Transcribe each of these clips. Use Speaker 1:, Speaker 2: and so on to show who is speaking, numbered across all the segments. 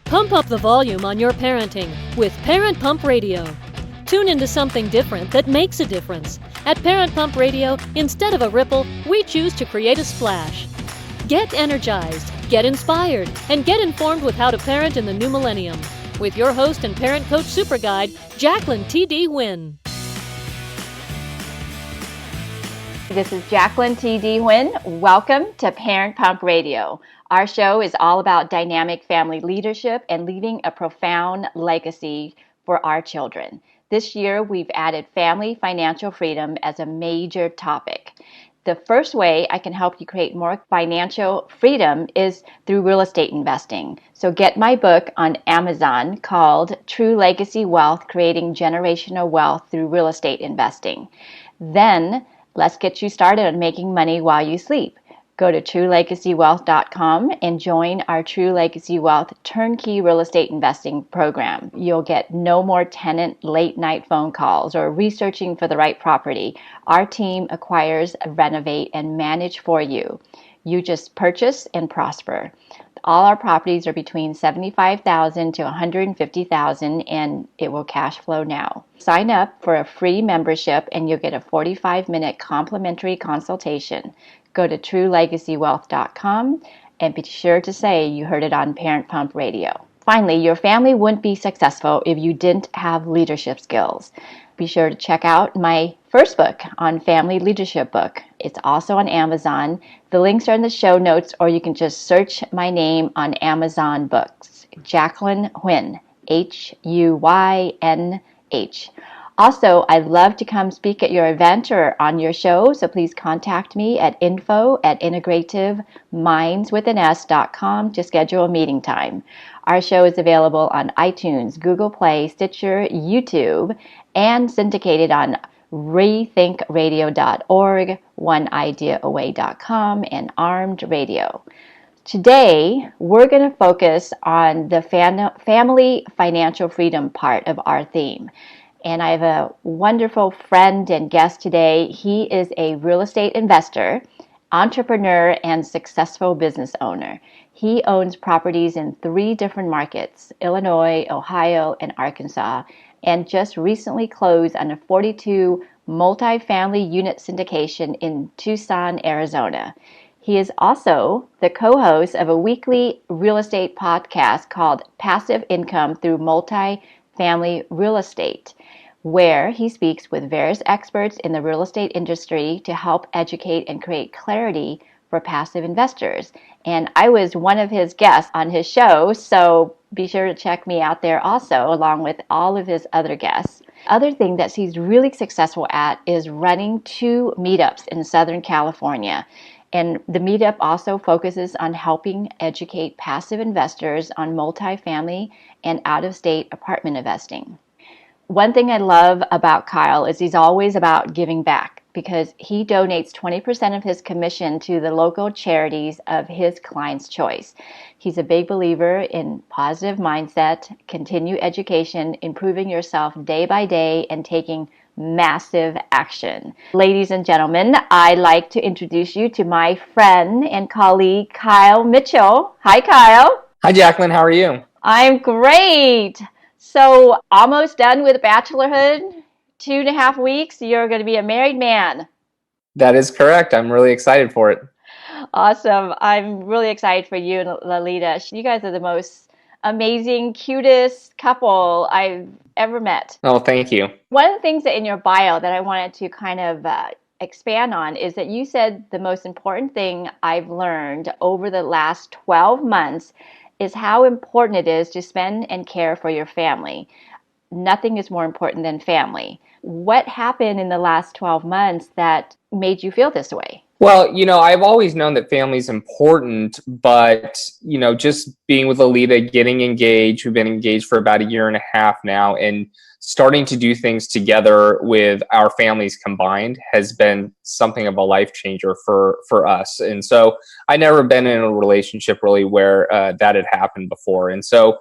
Speaker 1: Pump up the volume on your parenting with Parent Pump Radio. Tune into something different that makes a difference. At Parent Pump Radio, instead of a ripple, we choose to create a splash. Get energized, get inspired, and get informed with how to parent in the new millennium. With your host and parent coach super guide, Jacqueline T.D. Wynn.
Speaker 2: This is Jacqueline T.D. Wynn. Welcome to Parent Pump Radio. Our show is all about dynamic family leadership and leaving a profound legacy for our children. This year, we've added family financial freedom as a major topic. The first way I can help you create more financial freedom is through real estate investing. So get my book on Amazon called True Legacy Wealth, Creating Generational Wealth Through Real Estate Investing. Then, let's get you started on making money while you sleep. Go to truelegacywealth.com and join our True Legacy Wealth Turnkey Real Estate Investing Program. You'll get no more tenant late night phone calls or researching for the right property. Our team acquires, renovate, and manage for you. You just purchase and prosper. All our properties are between $75,000 to $150,000 and it will cash flow now. Sign up for a free membership and you'll get a 45-minute complimentary consultation. Go to truelegacywealth.com and be sure to say you heard it on Parent Pump Radio. Finally, your family wouldn't be successful if you didn't have leadership skills. Be sure to check out my first book on family leadership book. It's also on Amazon. The links are in the show notes, or you can just search my name on Amazon Books. Jacqueline Wynn, Huynh. Also, I'd love to come speak at your event or on your show, so please contact me at info@integrativeminds.com to schedule a meeting time. Our show is available on iTunes, Google Play, Stitcher, YouTube, and syndicated on rethinkradio.org, oneideaaway.com, and Armed Radio. Today, we're going to focus on the family financial freedom part of our theme. And I have a wonderful friend and guest today. He is a real estate investor, entrepreneur, and successful business owner. He owns properties in 3 different markets, Illinois, Ohio, and Arkansas, and just recently closed on a 42 multifamily unit syndication in Tucson, Arizona. He is also the co-host of a weekly real estate podcast called Passive Income Through Multifamily Real Estate, where he speaks with various experts in the real estate industry to help educate and create clarity for passive investors. And I was one of his guests on his show, so be sure to check me out there also, along with all of his other guests. Other thing that he's really successful at is running 2 meetups in Southern California. And the meetup also focuses on helping educate passive investors on multifamily and out-of-state apartment investing. One thing I love about Kyle is he's always about giving back because he donates 20% of his commission to the local charities of his client's choice. He's a big believer in positive mindset, continued education, improving yourself day by day, and taking massive action. Ladies and gentlemen, I'd like to introduce you to my friend and colleague, Kyle Mitchell. Hi, Kyle.
Speaker 3: Hi, Jacqueline. How are you?
Speaker 2: I'm great. So almost done with bachelorhood, 2.5 weeks, you're going to be a married man.
Speaker 3: That is correct. I'm really excited for it.
Speaker 2: Awesome. I'm really excited for you and Lalita. You guys are the most amazing, cutest couple I've ever met.
Speaker 3: Oh, thank you.
Speaker 2: One of the things that in your bio that I wanted to kind of expand on is that you said the most important thing I've learned over the last 12 months is how important it is to spend and care for your family. Nothing is more important than family. What happened in the last 12 months that made you feel this way?
Speaker 3: Well, I've always known that family is important, but, just being with Alita, getting engaged, we've been engaged for about 1.5 years now, and starting to do things together with our families combined has been something of a life changer for us. And so I'd never been in a relationship really where that had happened before. And so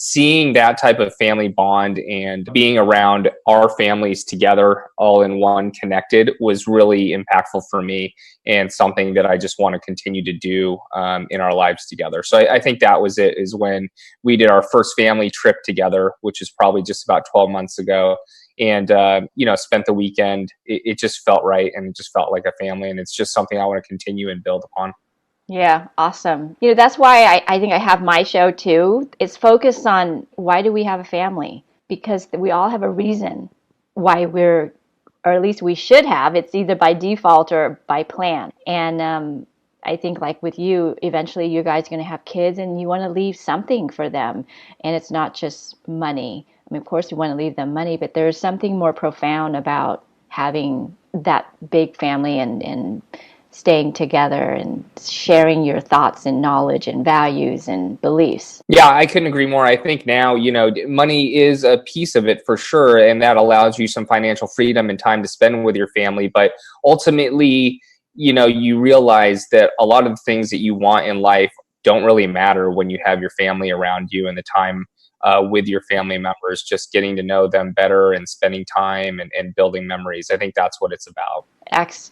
Speaker 3: seeing that type of family bond and being around our families together, all in one, connected, was really impactful for me, and something that I just want to continue to do in our lives together. So I think that was it, is when we did our first family trip together, which is probably just about 12 months ago. And, spent the weekend. It just felt right, and it just felt like a family. And it's just something I want to continue and build upon.
Speaker 2: Yeah, awesome. That's why I think I have my show too. It's focused on, why do we have a family? Because we all have a reason why or at least we should have. It's either by default or by plan. And I think, like with you, eventually you guys are going to have kids and you want to leave something for them. And it's not just money. I mean, of course, you want to leave them money, but there's something more profound about having that big family and staying together and sharing your thoughts and knowledge and values and beliefs.
Speaker 3: Yeah, I couldn't agree more. I think now, money is a piece of it for sure, and that allows you some financial freedom and time to spend with your family. But ultimately, you realize that a lot of the things that you want in life don't really matter when you have your family around you, and the time with your family members, just getting to know them better and spending time and building memories. I think that's what it's about.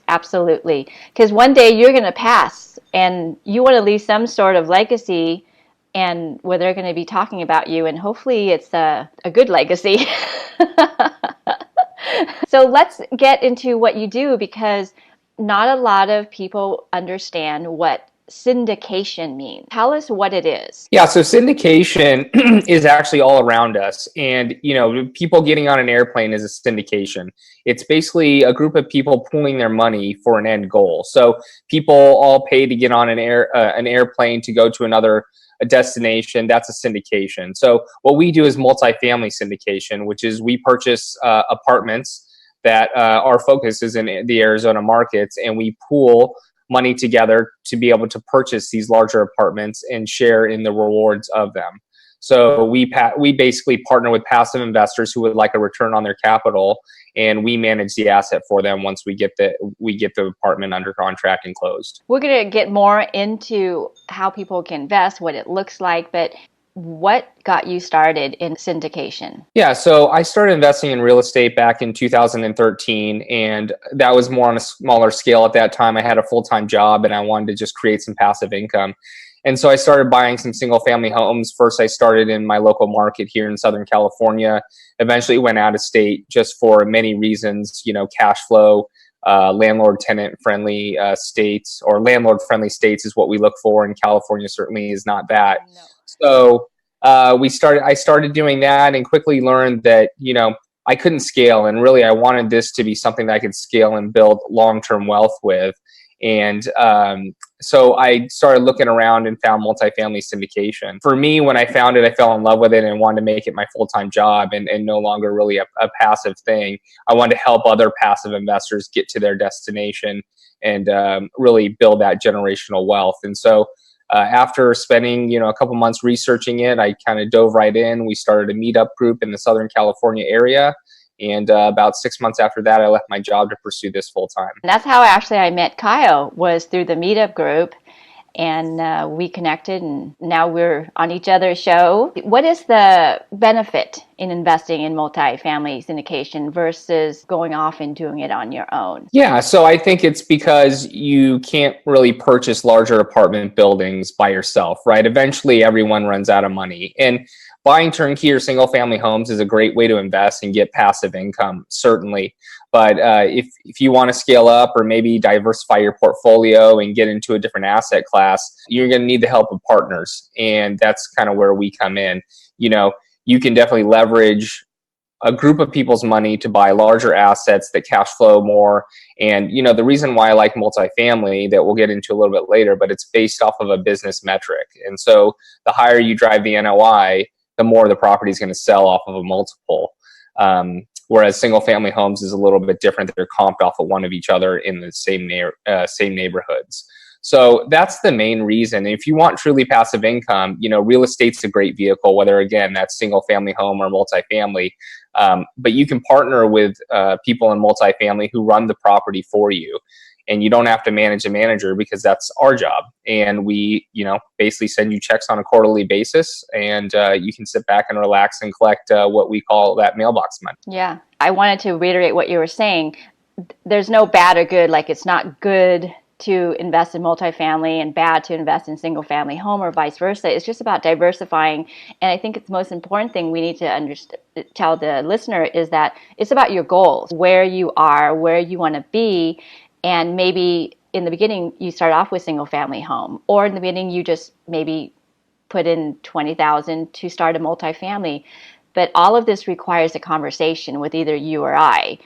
Speaker 2: Absolutely. Because one day you're going to pass and you want to leave some sort of legacy, and where they're going to be talking about you, and hopefully it's a good legacy. So let's get into what you do, because not a lot of people understand what syndication means. Tell us what it is.
Speaker 3: Yeah, so syndication is actually all around us. And, people getting on an airplane is a syndication. It's basically a group of people pooling their money for an end goal. So people all pay to get on an airplane to go to a destination. That's a syndication. So what we do is multifamily syndication, which is we purchase apartments that our focus is in the Arizona markets, and we pool money together to be able to purchase these larger apartments and share in the rewards of them. So we basically partner with passive investors who would like a return on their capital, and we manage the asset for them once we get the apartment under contract and closed.
Speaker 2: We're going to get more into how people can invest, what it looks like, but what got you started in syndication?
Speaker 3: Yeah, so I started investing in real estate back in 2013, and that was more on a smaller scale at that time. I had a full-time job, and I wanted to just create some passive income. And so I started buying some single-family homes. First, I started in my local market here in Southern California. Eventually went out of state just for many reasons, cash flow, landlord-tenant friendly states, or landlord-friendly states is what we look for, and California certainly is not that. No. So I started doing that, and quickly learned that, I couldn't scale, and really I wanted this to be something that I could scale and build long-term wealth with. And so I started looking around and found multifamily syndication. For me, when I found it, I fell in love with it and wanted to make it my full-time job, and no longer really a passive thing. I wanted to help other passive investors get to their destination and really build that generational wealth. And so after spending, a couple months researching it, I kind of dove right in. We started a Meetup group in the Southern California area. And about 6 months after that, I left my job to pursue this full time.
Speaker 2: That's how I met Kyle, was through the Meetup group. And we connected, and now we're on each other's show. What is the benefit in investing in multifamily syndication versus going off and doing it on your own?
Speaker 3: Yeah, so I think it's because you can't really purchase larger apartment buildings by yourself, right? Eventually, everyone runs out of money. And buying turnkey or single family homes is a great way to invest and get passive income, certainly. But if you want to scale up or maybe diversify your portfolio and get into a different asset class, you're going to need the help of partners. And that's kind of where we come in. You can definitely leverage a group of people's money to buy larger assets that cash flow more. And, the reason why I like multifamily, that we'll get into a little bit later, but it's based off of a business metric. And so the higher you drive the NOI, the more the property is going to sell off of a multiple. Whereas single family homes is a little bit different. They're comped off of one of each other in the same neighborhoods. So that's the main reason. If you want truly passive income, real estate's a great vehicle, whether, again, that's single family home or multifamily. But you can partner with people in multifamily who run the property for you. and you don't have to manage a manager because that's our job. And we, basically send you checks on a quarterly basis, and you can sit back and relax and collect what we call that mailbox money.
Speaker 2: Yeah. I wanted to reiterate what you were saying. There's no bad or good, like it's not good to invest in multifamily and bad to invest in single family home or vice versa. It's just about diversifying. And I think it's the most important thing we need to tell the listener is that it's about your goals, where you are, where you want to be. And maybe in the beginning, you start off with single family home, or in the beginning, you just maybe put in $20,000 to start a multifamily. But all of this requires a conversation with either you or I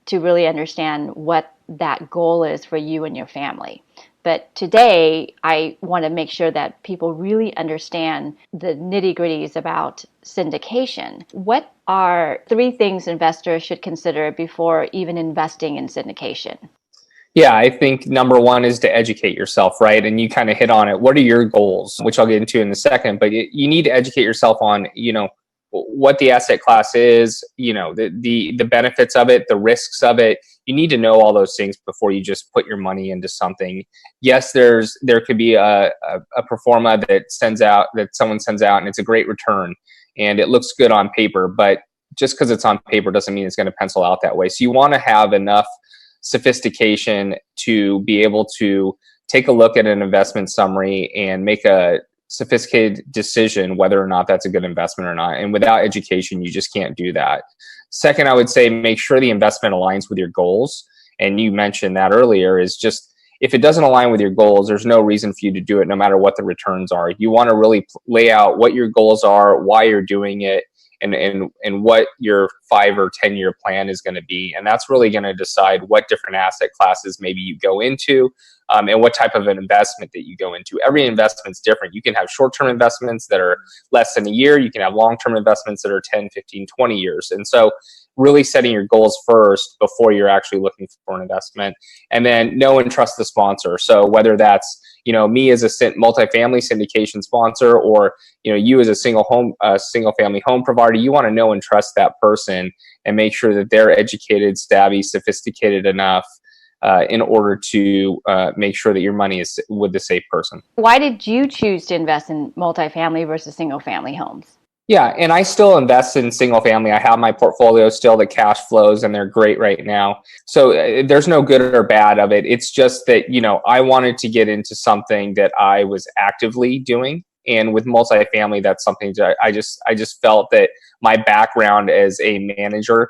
Speaker 2: to really understand what that goal is for you and your family. But today, I want to make sure that people really understand the nitty-gritties about syndication. What are 3 things investors should consider before even investing in syndication?
Speaker 3: Yeah, I think number one is to educate yourself, right? And you kind of hit on it. What are your goals, which I'll get into in a second, but you need to educate yourself on, what the asset class is, the benefits of it, the risks of it. You need to know all those things before you just put your money into something. Yes, there could be a pro forma that someone sends out and it's a great return and it looks good on paper, but just because it's on paper doesn't mean it's going to pencil out that way. So you want to have enough sophistication to be able to take a look at an investment summary and make a sophisticated decision whether or not that's a good investment or not. And without education, you just can't do that. Second, I would say make sure the investment aligns with your goals. And you mentioned that earlier, is just if it doesn't align with your goals, there's no reason for you to do it no matter what the returns are. You want to really lay out what your goals are, why you're doing it, and what your 5 or 10 year plan is going to be. And that's really going to decide what different asset classes maybe you go into, and what type of an investment that you go into. Every investment's different. You can have short-term investments that are less than a year. You can have long-term investments that are 10, 15, 20 years. And so really setting your goals first before you're actually looking for an investment. And then know and trust the sponsor. So whether that's me as a multifamily syndication sponsor, or you as a single family home provider, you want to know and trust that person and make sure that they're educated, savvy, sophisticated enough in order to make sure that your money is with the safe person.
Speaker 2: Why did you choose to invest in multifamily versus single family homes?
Speaker 3: Yeah, and I still invest in single family. I have my portfolio still that cash flows, and they're great right now. So there's no good or bad of it. It's just that, I wanted to get into something that I was actively doing. And with multifamily, that's something that I just felt that my background as a manager,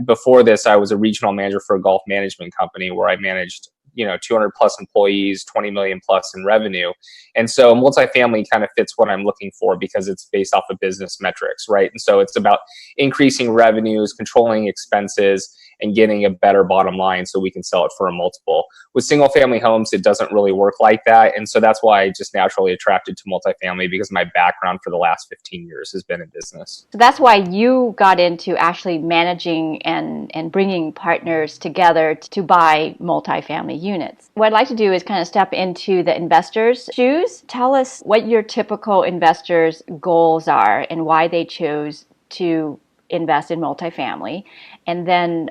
Speaker 3: before this, I was a regional manager for a golf management company where I managed 200 plus employees, 20 million plus in revenue. And so multifamily kind of fits what I'm looking for because it's based off of business metrics, right? And so it's about increasing revenues, controlling expenses, and getting a better bottom line so we can sell it for a multiple. With single family homes, it doesn't really work like that. And so that's why I just naturally attracted to multifamily, because my background for the last 15 years has been in business.
Speaker 2: So that's why you got into actually managing and bringing partners together to buy multifamily units. What I'd like to do is kind of step into the investor's shoes. Tell us what your typical investor's goals are and why they chose to invest in multifamily, and then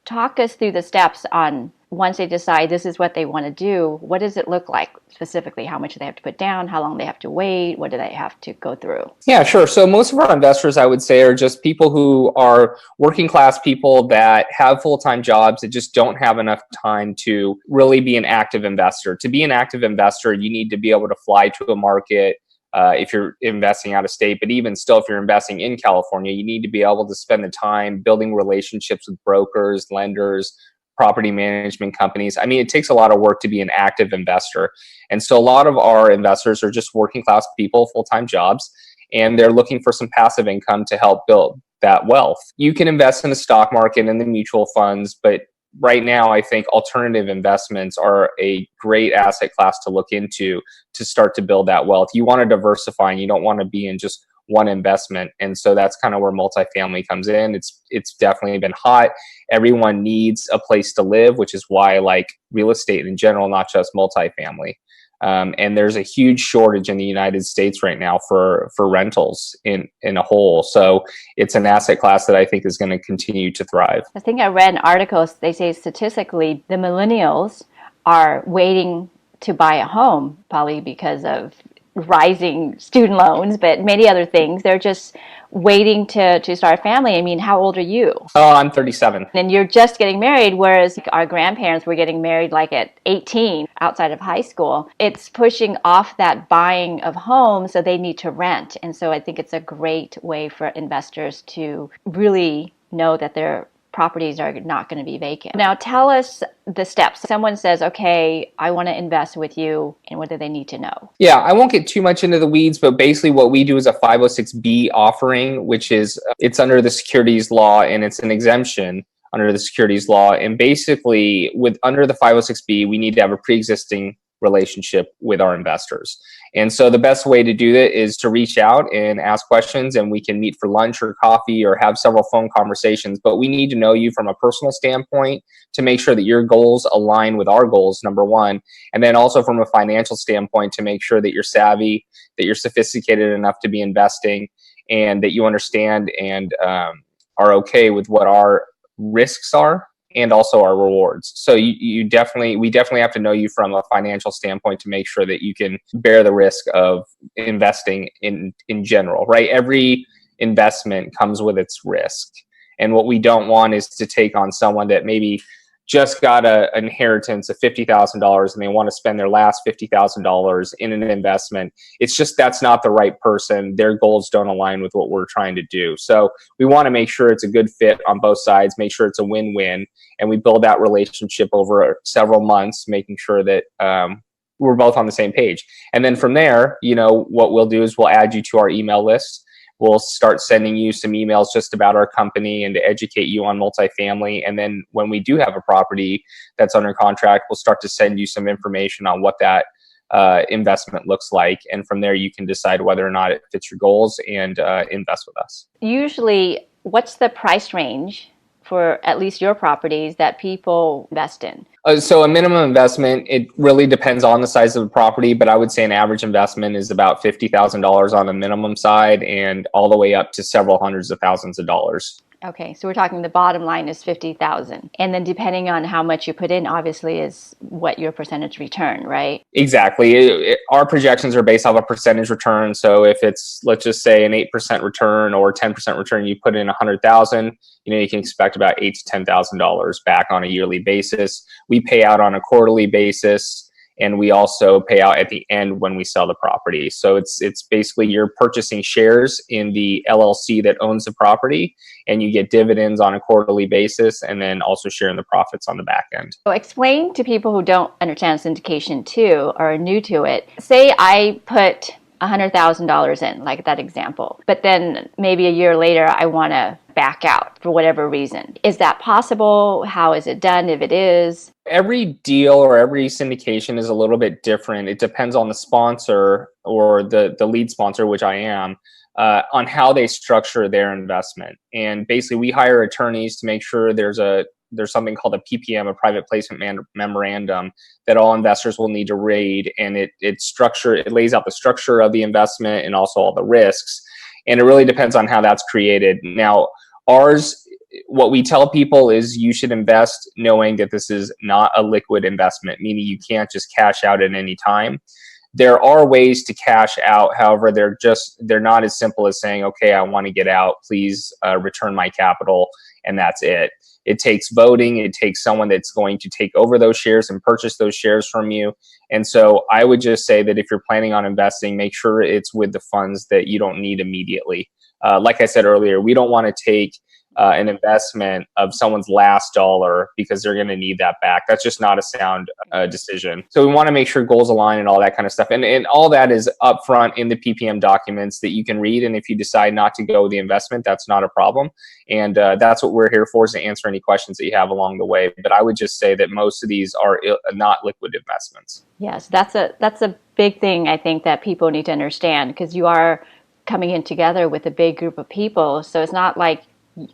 Speaker 2: talk us through the steps on once they decide this is what they want to do, what does it look like specifically? How much do they have to put down? How long they have to wait? What do they have to go through?
Speaker 3: Yeah, sure. So most of our investors, I would say, are just people who are working class people that have full-time jobs that just don't have enough time to really be an active investor. To be an active investor, you need to be able to fly to a market, if you're investing out of state, but even still, if you're investing in California, you need to be able to spend the time building relationships with brokers, lenders, property management companies. I mean, it takes a lot of work to be an active investor. And so a lot of our investors are just working class people, full-time jobs, and they're looking for some passive income to help build that wealth. You can invest in the stock market and the mutual funds, but right now, I think alternative investments are a great asset class to look into to start to build that wealth. You want to diversify, and you don't want to be in just one investment. And so that's kind of where multifamily comes in. It's definitely been hot. Everyone needs a place to live, which is why I like real estate in general, not just multifamily. And there's a huge shortage in the United States right now for rentals in a whole. So it's an asset class that I think is going to continue to thrive.
Speaker 2: I think I read in articles, they say statistically, the millennials are waiting to buy a home, probably because of rising student loans, but many other things. They're just waiting to start a family. I mean, how old are you?
Speaker 3: Oh, I'm 37.
Speaker 2: And you're just getting married, whereas our grandparents were getting married like at 18 outside of high school. It's pushing off that buying of homes, so they need to rent. And so I think it's a great way for investors to really know that their properties are not going to be vacant. Now tell us the steps. Someone says, okay, I want to invest with you, and what do they need to know?
Speaker 3: Yeah, I won't get too much into the weeds, but basically what we do is a 506B offering, which is it's under the securities law and it's an exemption under the securities law. And basically with under the 506B, we need to have a pre-existing relationship with our investors. And so the best way to do that is to reach out and ask questions, and we can meet for lunch or coffee or have several phone conversations. But we need to know you from a personal standpoint to make sure that your goals align with our goals, number one. And then also from a financial standpoint to make sure that you're savvy, that you're sophisticated enough to be investing, and that you understand and are okay with what our risks are and also our rewards. So we definitely have to know you from a financial standpoint to make sure that you can bear the risk of investing in general, right? Every investment comes with its risk. And what we don't want is to take on someone that maybe just got an inheritance of $50,000 and they want to spend their last $50,000 in an investment. It's just that's not the right person. Their goals don't align with what we're trying to do. So we want to make sure it's a good fit on both sides, make sure it's a win-win, and we build that relationship over several months, making sure that we're both on the same page. And then from there, what we'll do is we'll add you to our email list. We'll start sending you some emails just about our company and to educate you on multifamily. And then when we do have a property that's under contract, we'll start to send you some information on what that investment looks like. And from there, you can decide whether or not it fits your goals and invest with us.
Speaker 2: Usually, what's the price range for at least your properties that people invest in?
Speaker 3: So a minimum investment, it really depends on the size of the property, but I would say an average investment is about $50,000 on the minimum side and all the way up to several hundreds of thousands of dollars.
Speaker 2: Okay, so we're talking the bottom line is $50,000. And then depending on how much you put in, obviously, is what your percentage return, right?
Speaker 3: Exactly. Our projections are based off a percentage return. So if it's, let's just say, an 8% return or 10% return, you put in $100,000, you can expect about $8,000 to $10,000 back on a yearly basis. We pay out on a quarterly basis. And we also pay out at the end when we sell the property. So it's basically you're purchasing shares in the LLC that owns the property, and you get dividends on a quarterly basis, and then also sharing the profits on the back end.
Speaker 2: So explain to people who don't understand syndication too, or are new to it. Say I put $100,000 in, like that example, but then maybe a year later I want to back out for whatever reason. Is that possible? How is it done if it is?
Speaker 3: Every deal or every syndication is a little bit different. It depends on the sponsor or the lead sponsor, which I am, on how they structure their investment. And basically we hire attorneys to make sure there's something called a PPM, a private placement memorandum, that all investors will need to read. And it lays out the structure of the investment and also all the risks. And it really depends on how that's created. Now, ours, what we tell people is you should invest knowing that this is not a liquid investment, meaning you can't just cash out at any time. There are ways to cash out. However, they're not as simple as saying, okay, I want to get out, please return my capital, and that's it. It takes voting. It takes someone that's going to take over those shares and purchase those shares from you. And so I would just say that if you're planning on investing, make sure it's with the funds that you don't need immediately. Like I said earlier, we don't want to take an investment of someone's last dollar because they're going to need that back. That's just not a sound decision. So we want to make sure goals align and all that kind of stuff. And all that is upfront in the PPM documents that you can read. And if you decide not to go with the investment, that's not a problem. And that's what we're here for, is to answer any questions that you have along the way. But I would just say that most of these are not liquid investments.
Speaker 2: Yes, that's a big thing I think that people need to understand, because you are coming in together with a big group of people. So it's not like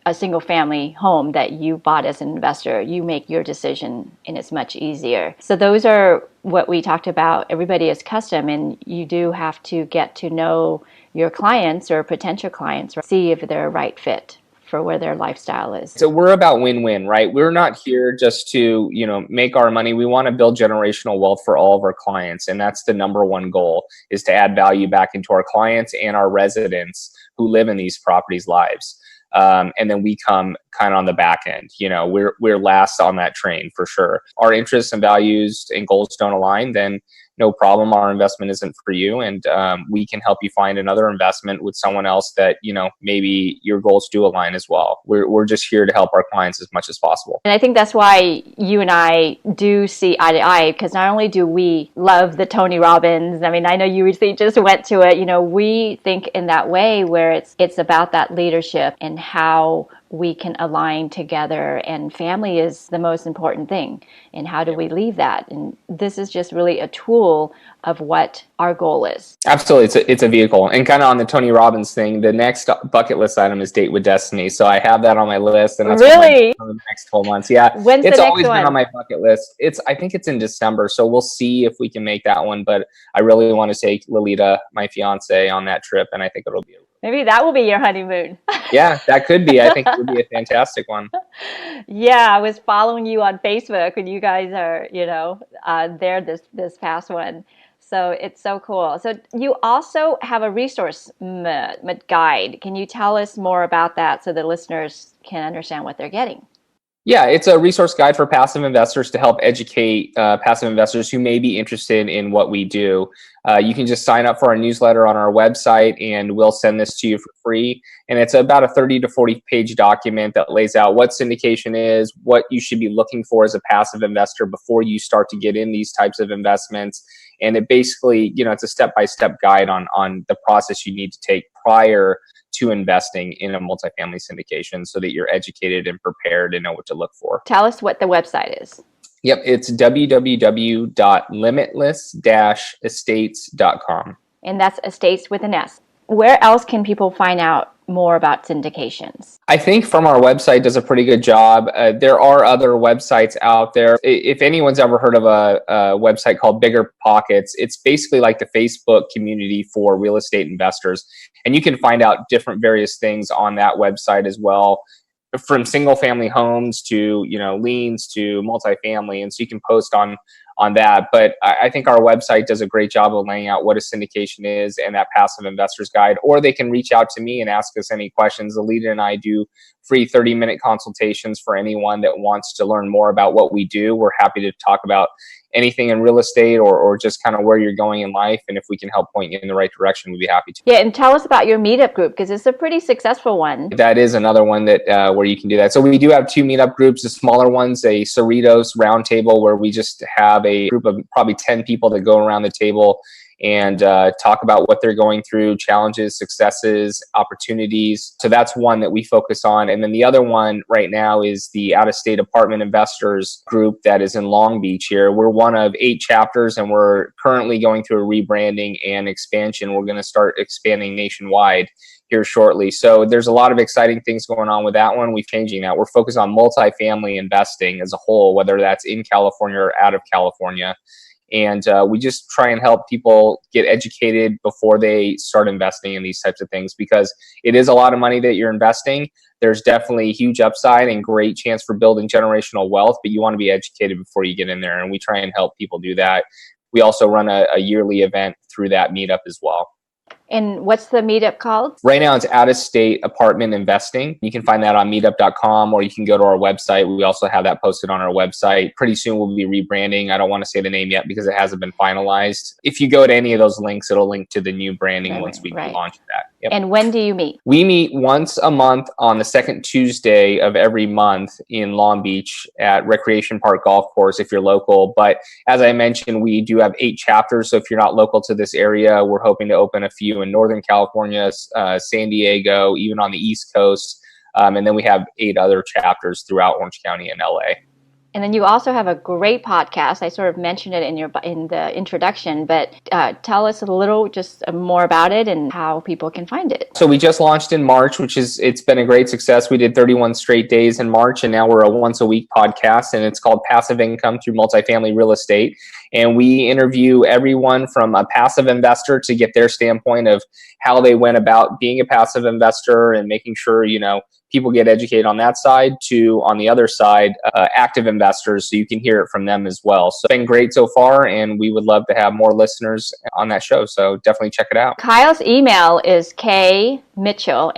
Speaker 2: a single family home that you bought as an investor. You make your decision and it's much easier. So those are what we talked about. Everybody is custom, and you do have to get to know your clients or potential clients, see if they're a right fit for where their lifestyle is.
Speaker 3: So we're about win-win, right? We're not here just to, make our money. We want to build generational wealth for all of our clients. And that's the number one goal, is to add value back into our clients and our residents who live in these properties' lives. And then we come kind of on the back end. We're last on that train for sure. Our interests and values and goals don't align, then no problem. Our investment isn't for you. And we can help you find another investment with someone else that, maybe your goals do align as well. We're just here to help our clients as much as possible.
Speaker 2: And I think that's why you and I do see eye to eye, because not only do we love the Tony Robbins, I mean, I know you recently just went to it, we think in that way where it's about that leadership and how we can align together, and family is the most important thing. And how do we leave that? And this is just really a tool of what our goal is.
Speaker 3: Absolutely. It's a vehicle. And kind of on the Tony Robbins thing, the next bucket list item is Date with Destiny. So I have that on my list, and that's
Speaker 2: really
Speaker 3: for the next 12 months. Yeah.
Speaker 2: When's
Speaker 3: it's
Speaker 2: the next
Speaker 3: always
Speaker 2: one?
Speaker 3: Been on my bucket list. I think it's in December. So we'll see if we can make that one. But I really want to take Lolita, my fiance, on that trip. And I think it'll be
Speaker 2: maybe that will be your honeymoon.
Speaker 3: Yeah, that could be. I think it would be a fantastic one.
Speaker 2: Yeah, I was following you on Facebook, and you guys are, there this past one. So it's so cool. So you also have a resource guide. Can you tell us more about that so the listeners can understand what they're getting?
Speaker 3: Yeah, it's a resource guide for passive investors to help educate passive investors who may be interested in what we do. You can just sign up for our newsletter on our website, and we'll send this to you for free. And it's about a 30 to 40 page document that lays out what syndication is, what you should be looking for as a passive investor before you start to get in these types of investments. And it basically, it's a step-by-step guide on the process you need to take prior to investing in a multifamily syndication so that you're educated and prepared and know what to look for.
Speaker 2: Tell us what the website is.
Speaker 3: Yep, it's www.limitless-estates.com.
Speaker 2: And that's estates with an S. Where else can people find out more about syndications?
Speaker 3: I think from our website does a pretty good job. There are other websites out there. If anyone's ever heard of a website called Bigger Pockets, it's basically like the Facebook community for real estate investors. And you can find out different various things on that website as well, from single family homes to, liens to multifamily. And so you can post on that. But I think our website does a great job of laying out what a syndication is and that passive investor's guide. Or they can reach out to me and ask us any questions. Alita and I do free 30-minute consultations for anyone that wants to learn more about what we do. We're happy to talk about anything in real estate or just kind of where you're going in life. And if we can help point you in the right direction, we'd be happy to.
Speaker 2: Yeah, and tell us about your Meetup group, because it's a pretty successful one.
Speaker 3: That is another one that where you can do that. So we do have two Meetup groups, the smaller ones, a Cerritos roundtable where we just have a group of probably 10 people that go around the table and talk about what they're going through, challenges, successes, opportunities. So that's one that we focus on. And then the other one right now is the out-of-state apartment investors group that is in Long Beach here. We're one of 8 chapters, and we're currently going through a rebranding and expansion. We're going to start expanding nationwide here shortly. So there's a lot of exciting things going on with that one. We're changing that. We're focused on multifamily investing as a whole, whether that's in California or out of California. And we just try and help people get educated before they start investing in these types of things, because it is a lot of money that you're investing. There's definitely a huge upside and great chance for building generational wealth, but you want to be educated before you get in there. And we try and help people do that. We also run a yearly event through that meetup as well.
Speaker 2: And what's the meetup called?
Speaker 3: Right now it's out-of-state apartment investing. You can find that on meetup.com, or you can go to our website. We also have that posted on our website. Pretty soon we'll be rebranding. I don't want to say the name yet because it hasn't been finalized. If you go to any of those links, it'll link to the new branding once we launch that. Yep.
Speaker 2: And when do you meet?
Speaker 3: We meet once a month on the second Tuesday of every month in Long Beach at Recreation Park Golf Course if you're local. But as I mentioned, we do have 8 chapters. So if you're not local to this area, we're hoping to open a few in Northern California, San Diego, even on the East Coast. And then we have 8 other chapters throughout Orange County and LA.
Speaker 2: And then you also have a great podcast. I sort of mentioned it in the introduction, but tell us a little just more about it and how people can find it.
Speaker 3: So we just launched in March, it's been a great success. We did 31 straight days in March, and now we're a once a week podcast, and it's called Passive Income Through Multifamily Real Estate. And we interview everyone from a passive investor to get their standpoint of how they went about being a passive investor and making sure, people get educated on that side, to on the other side, active investors, so you can hear it from them as well. So it's been great so far, and we would love to have more listeners on that show. So definitely check it out.
Speaker 2: Kyle's email is kmitchell, Mitchell,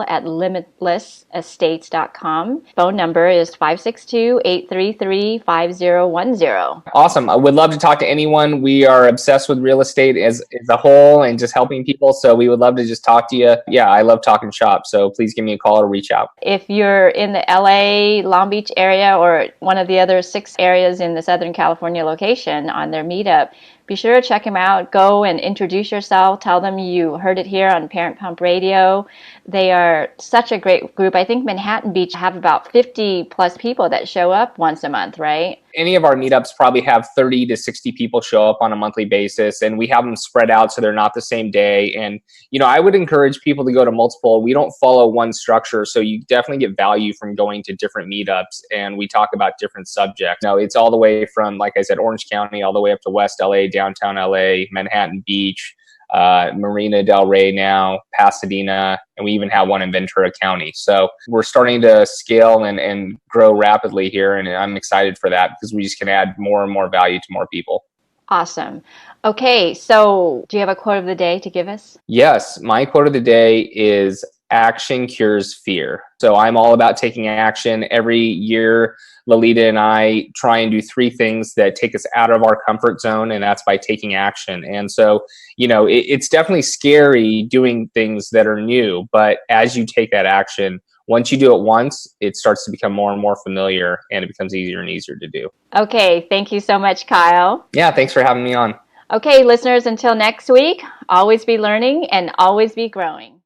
Speaker 2: at limitlessestates.com. Phone number is 562-833-5010.
Speaker 3: Awesome. I would love to talk to anyone. We are obsessed with real estate as a whole and just helping people. So we would love to just talk to you. Yeah, I love talking shop. So please give me a call or reach out.
Speaker 2: If you're in the LA, Long Beach area, or one of the other 6 areas in the Southern California location on their meetup, be sure to check them out. Go and introduce yourself. Tell them you heard it here on Parent Pump Radio. They are such a great group. I think Manhattan Beach have about 50 plus people that show up once a month, right?
Speaker 3: Any of our meetups probably have 30 to 60 people show up on a monthly basis, and we have them spread out so they're not the same day. And, I would encourage people to go to multiple. We don't follow one structure, so you definitely get value from going to different meetups, and we talk about different subjects. It's all the way from, like I said, Orange County, all the way up to West LA, downtown LA, Manhattan Beach, Marina Del Rey now, Pasadena, and we even have one in Ventura County. So we're starting to scale and grow rapidly here, and I'm excited for that because we just can add more and more value to more people.
Speaker 2: Awesome. Okay, so do you have a quote of the day to give us?
Speaker 3: Yes, my quote of the day is action cures fear. So I'm all about taking action. Every year, Lolita and I try and do 3 things that take us out of our comfort zone, and that's by taking action. And so, it's definitely scary doing things that are new, but as you take that action, once you do it once, it starts to become more and more familiar, and it becomes easier and easier to do.
Speaker 2: Okay, thank you so much, Kyle.
Speaker 3: Yeah, thanks for having me on.
Speaker 2: Okay, listeners, until next week, always be learning and always be growing.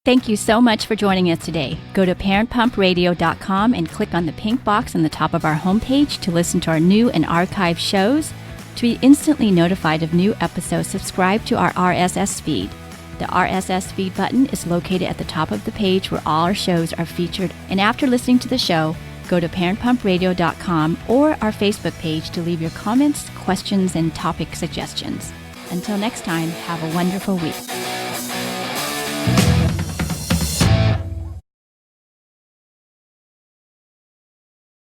Speaker 4: Thank you so much for joining us today. Go to parentpumpradio.com and click on the pink box on the top of our homepage to listen to our new and archived shows. To be instantly notified of new episodes, subscribe to our RSS feed. The RSS feed button is located at the top of the page where all our shows are featured. And after listening to the show, go to parentpumpradio.com or our Facebook page to leave your comments, questions, and topic suggestions. Until next time, have a wonderful week.